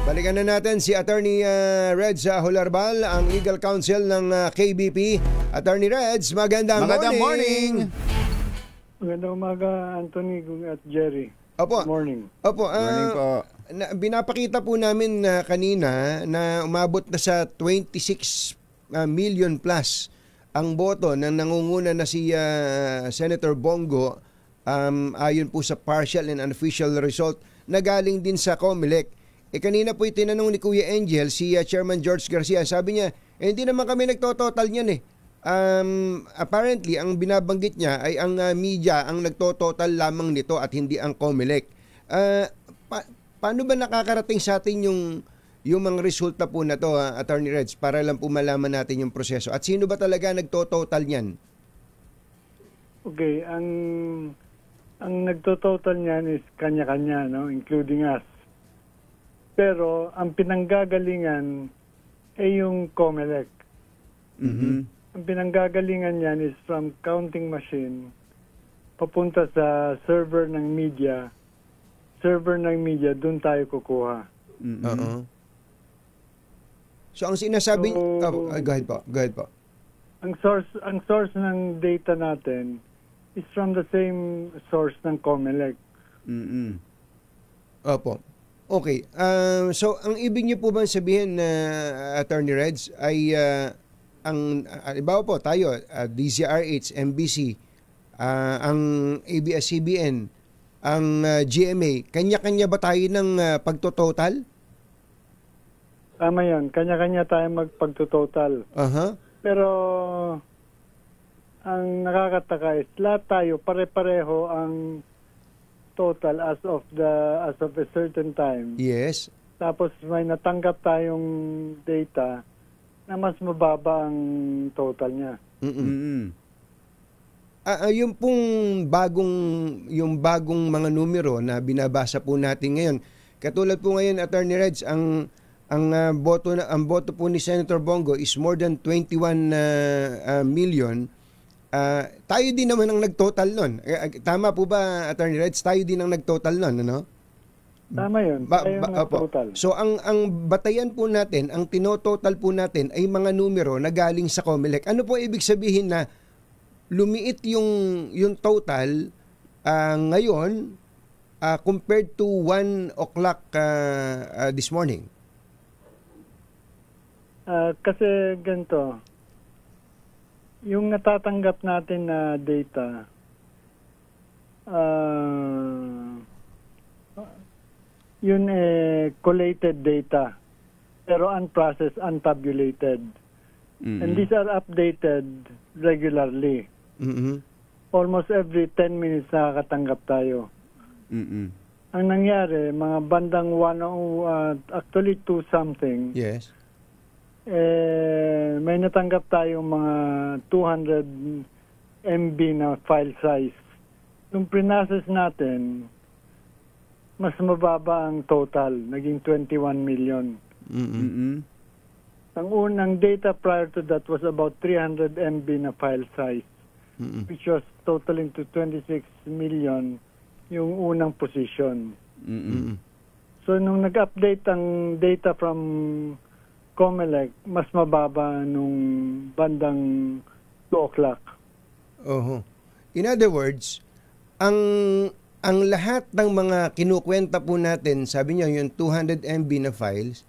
Balikan na natin si Attorney Reds Hularbal, ang Legal Counsel ng KBP. Attorney Reds, magandang morning! Magandang umaga, Anthony at Jerry. Opo. Good morning. Opo. Morning po. Binapakita po namin kanina na umabot na sa 26 million plus ang boto na nangunguna na si Senator Bongo ayon po sa partial and unofficial result na galing din sa COMELEC. Kanina po itinanong ni Kuya Angel, si Chairman George Garcia, sabi niya, hindi naman kami nagtototal niyan eh. Apparently, ang binabanggit niya ay ang media ang nagtototal lamang nito at hindi ang COMELEC. Paano ba nakakarating sa atin yung mga resulta po na to, Attorney Reds, para lang po malaman natin yung proseso? At sino ba talaga nagtototal niyan? Okay, ang nagtototal niyan is kanya-kanya, no, including us. Pero ang pinanggagalingan ay yung COMELEC. Mm-hmm. Ang pinanggagalingan niyan is from counting machine papunta sa server ng media. Server ng media, doon tayo kukuha. Mm-hmm. So ang sinasabi, go ahead po. Ang source ng data natin is from the same source ng COMELEC. Mm-hmm. Opo. Okay. So ang ibig niyo po bang sabihin na Attorney Reds ay ang iba po tayo, DZRH, MBC, ang ABS-CBN, ang GMA, kanya-kanya ba tayo ng pagtototal? Tama yan. Kanya-kanya tayo magpagtototal. Pero ang nakakataka is lahat tayo pare-pareho ang total as of a certain time. Yes. Tapos may natanggap tayong data na mas mababa ang total niya. Yung pong bagong mga numero na binabasa po natin ngayon. Katulad po ngayon, Attorney Reds, ang boto po ni Senator Bongo is more than 21 million. Tayo din naman ang nagtotal nun. Tama po ba, Attorney Reds? Tayo din ang nagtotal nun, ano? Tama yun. Tayo ang nagtotal. So, ang batayan po natin, ang tinototal po natin ay mga numero na galing sa COMELEC. Ano po ibig sabihin na lumiit yung total ngayon compared to 1 o'clock this morning? Kasi ganito, yung natatanggap natin na data, yun collated data, pero unprocessed, untabulated. Mm-hmm. And these are updated regularly. Mm-hmm. Almost every 10 minutes nakakatanggap tayo. Mm-hmm. Ang nangyari, mga bandang actually 2 something. Yes. May natanggap tayong mga 200 MB na file size. Nung pre-process natin, mas mababa ang total, naging 21 million. Mm-hmm. Ang unang data prior to that was about 300 MB na file size, which was totaling to 26 million yung unang position. Mm-hmm. So nung nag-update ang data from COMELEC, mas mababa nung bandang 2 o'clock. In other words, ang lahat ng mga kinukwenta po natin, sabi niyo yung 200 MB na files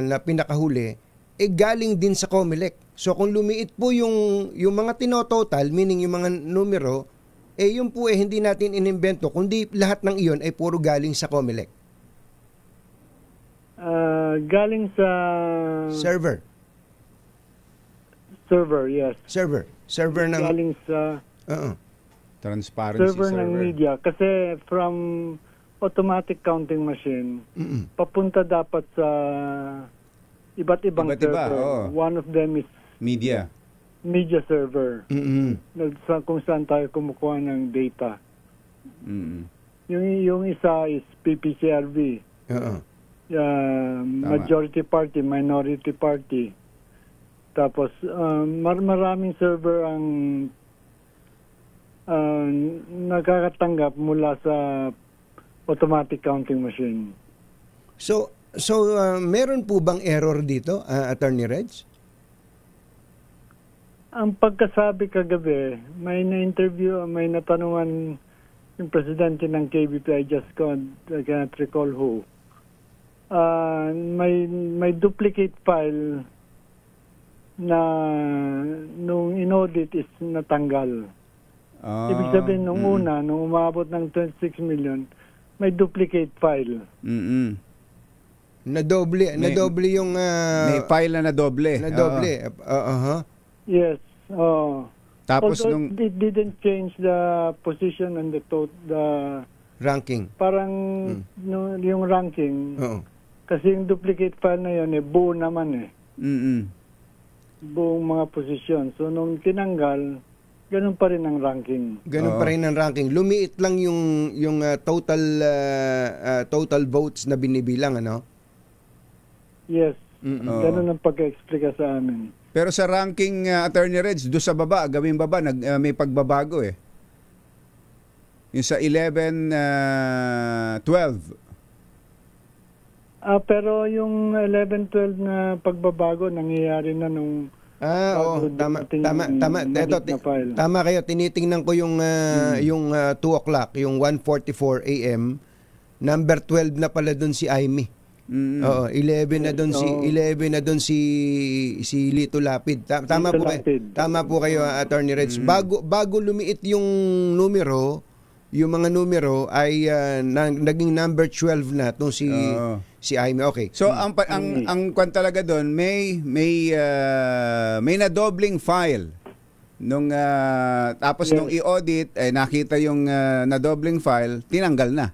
na pinakahuli, galing din sa COMELEC. So kung lumiit po yung mga tinototal, meaning yung mga numero, yun po hindi natin inimbento, kundi lahat ng iyon ay puro galing sa COMELEC. Galing sa Server, yes. Server ng Galing sa Transparency server ng media. Kasi from automatic counting machine, papunta dapat sa iba't ibang server. One of them is media server. Kung saan tayo kumukuha ng data. Yung isa is PPCRV. Majority party, minority party. Tapos maraming server ang nakakatanggap mula sa automatic counting machine. So Meron po bang error dito, Attorney Reds? Ang pagkasabi kagabi, may natanungan yung presidente ng KBP, I cannot recall who. May duplicate file na nung in-audit is natanggal. Ibig sabihin, nung umabot ng 26 million, may duplicate file. Nadoble yung... may file na nadoble. Nadoble. Yes. Tapos although it didn't change the position and the ranking. Parang yung ranking. Kasi yung duplicate file na yun, buo naman buong mga posisyon. So nung tinanggal, ganun pa rin ang ranking. Ganun pa rin ang ranking. Lumiit lang yung total votes na binibilang, ano? Yes. Ganun ang pag-explica sa amin. Pero sa ranking, Attorney Reds, doon sa baba, gawing baba, may pagbabago eh. Yung sa 11, 12. Pero yung 11, 12 na pagbabago, nangyayari na nung... Tama. Tama kayo. Tinitingnan ko yung 2 o'clock, yung 1:44 a.m. Number 12 na pala doon si Aimee. 11 na doon si Lito Lapid. Tama po kayo, Attorney Reds. Bago lumiit yung numero, yung mga numero ay naging number 12 na tong si Aimee. Okay. So ang kwan talaga doon, may na-dobling file. Nung tapos nung i-audit nakita yung na-dobling file, tinanggal na.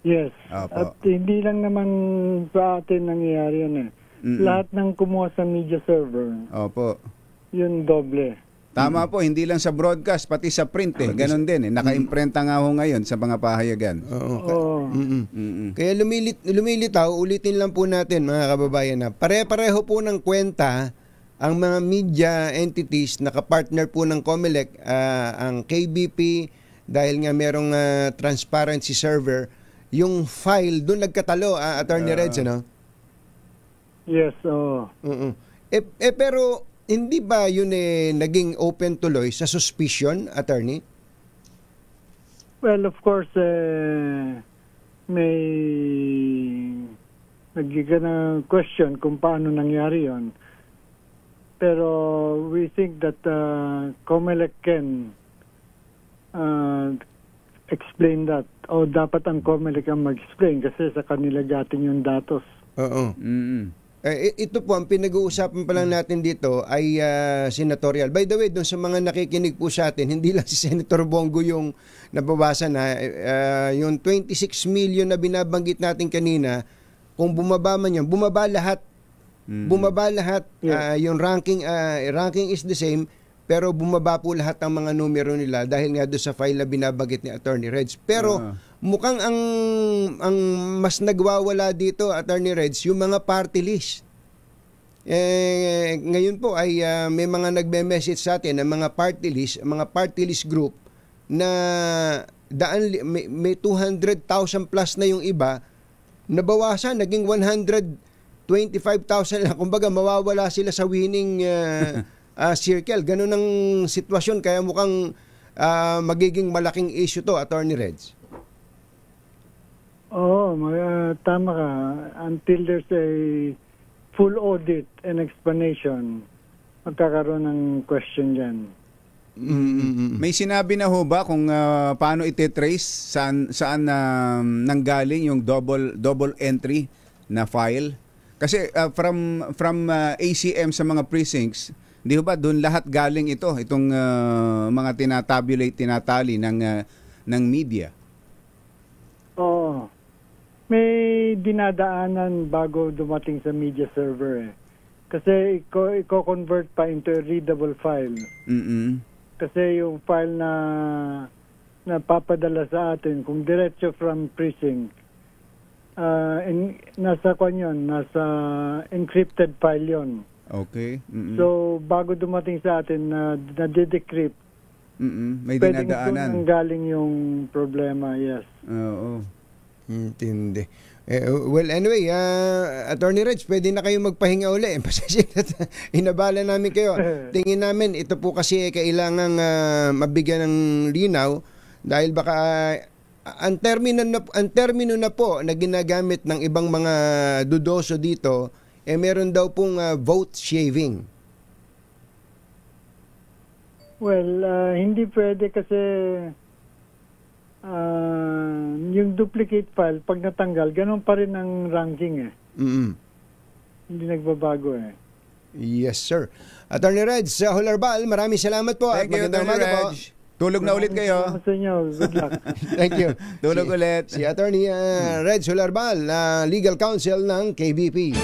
Yes. Opo. At hindi lang naman sa atin nangyayari yan Lahat ng kumuha sa media server. Opo. Yun doble. Tama po, hindi lang sa broadcast, pati sa print Ganon din Naka-imprenta nga ho ngayon sa mga pahayagan. Kaya lumilitaw, ulitin lang po natin mga kababayan na pare-pareho po ng kwenta ang mga media entities na kapartner po ng COMELEC, ang KBP, dahil nga merong transparency server. Yung file, doon nagkatalo, Attorney Reds, ano? Yes, pero, hindi ba yun naging open tuloy sa suspicion, Attorney? Well, of course, may nagiging question kung paano nangyari yon. Pero we think that COMELEC can explain that. O dapat ang COMELEC ang mag-explain kasi sa kanila gating yung datos. Ito po, ang pinag-uusapan pa lang natin dito ay senatorial. By the way, doon sa mga nakikinig po sa atin, hindi lang si Senator Bongo yung nababasa na. Yung 26 million na binabanggit natin kanina, kung bumaba man yan, bumaba lahat. Bumaba lahat. Yung ranking is the same, pero bumaba po lahat ang mga numero nila dahil nga doon sa file na binabanggit ni Attorney Reds. Pero mukhang ang mas nagwawala dito, Attorney Reds, yung mga party list. Ngayon po ay may mga nagme-message sa atin ng mga party list group na may 200,000 plus na yung iba, nabawasan, naging 125,000 lang. Kumbaga, mawawala sila sa winning circle. Ganun ang sitwasyon. Kaya mukhang magiging malaking issue to, Attorney Reds. Tama ka. Until there's a full audit and explanation, magkakaroon ng question dyan. May sinabi na ho ba kung paano ite-trace saan nanggaling yung double entry na file? Kasi from ACM sa mga precincts, di ba doon lahat galing itong mga tinatali ng media? May dinadaanan bago dumating sa media server Kasi i-convert pa into a readable file. Kasi yung file na papadala sa atin, kung diretso from precinct, nasa encrypted file yon. Okay. So, bago dumating sa atin na de-decrypt, may dinadaanan. Pwedeng galing yung problema, yes. Intindi. Well, anyway, Attorney Reg, pwede na kayo magpahinga uli. Pasensya na, inabala namin kayo. Tingin namin, ito po kasi kailangang mabigyan ng linaw dahil baka ang termino na po na ginagamit ng ibang mga dudoso dito, meron daw pong vote shaving. Well, hindi pwede kasi yung duplicate file, pag natanggal, ganun pa rin ang ranking Hindi nagbabago Yes, sir. Attorney Reg Hularbal, maraming salamat po. Thank you, Attorney Reg. Tulog na ulit kayo. Salamat sa inyo. Good luck. Thank you. Tulog ulit. Si Attorney Reg Hularbal, Legal Counsel ng KBP.